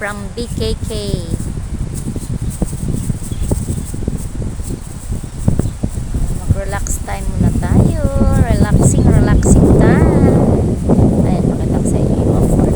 from BKK. Mag-relax time muna tayo. Relaxing time. Ayan, pakita ko sa inyo yung offer.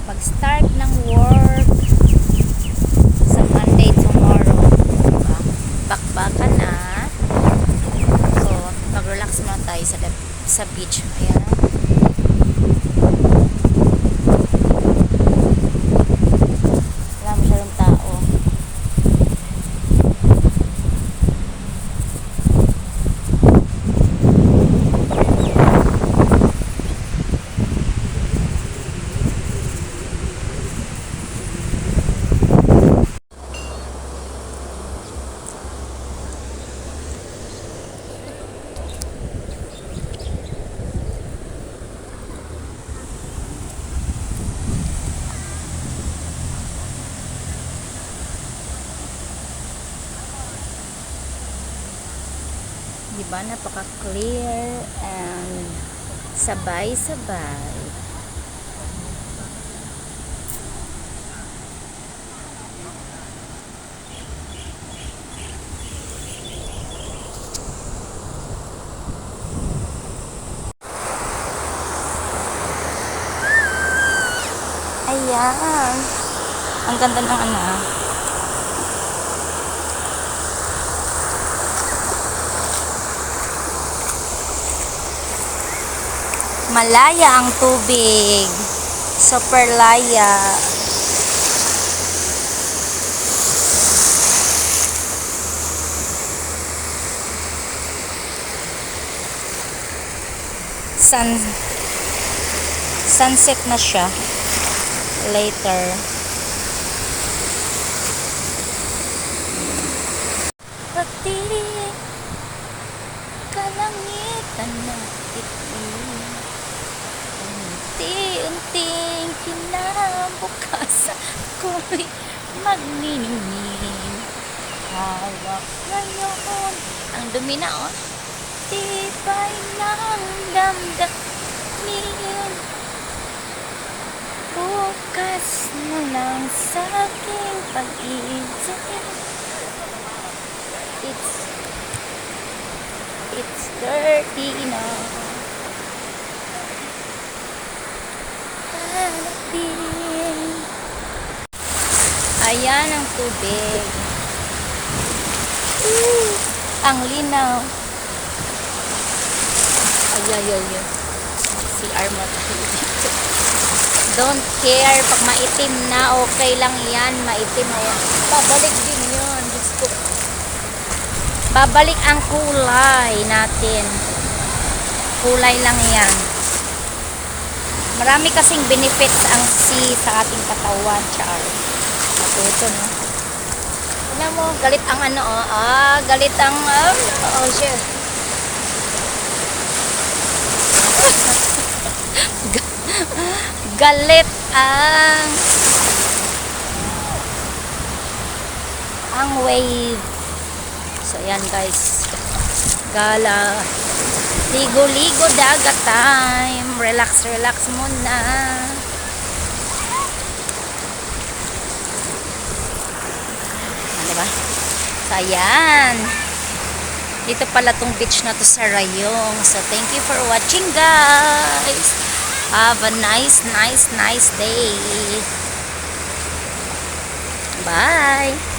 Mag-start ng work sa Monday tomorrow. Bakbakan na. So, mag-relax muna tayo sa beach. Ayan. Wala masyadong tao. Diba, napaka-clear and sabay-sabay. Ayan. Ang ganda ng ano. Malaya ang tubig. Super laya. Sunset na siya. Later. Pati kalangitan na itim. Unti-unting kinabukasan ko'y magniningning. Hawak ngayon ang dumi na, oh. Tibay ng damdamin. Bukas na lang sa aking pag-iisip. It's dirty now. Ayan ang tubig. Ang linaw. Ay. CR mo dito. Don't care. Pag maitim na, okay lang yan. Maitim na yan. Babalik din yun. Babalik ang kulay natin. Kulay lang yan. Marami kasing benefits ang sea sa ating katawan, char. Matuto, no? Tignan mo, galit ang ano, oh. Galit ang, oh, shit. Galit ang wave. So, ayan, guys. Gala. Ligo-ligo dagat time. Relax muna. Diba? So, ayan. Dito pala tong beach na to sa Rayong. So, thank you for watching, guys. Have a nice day. Bye.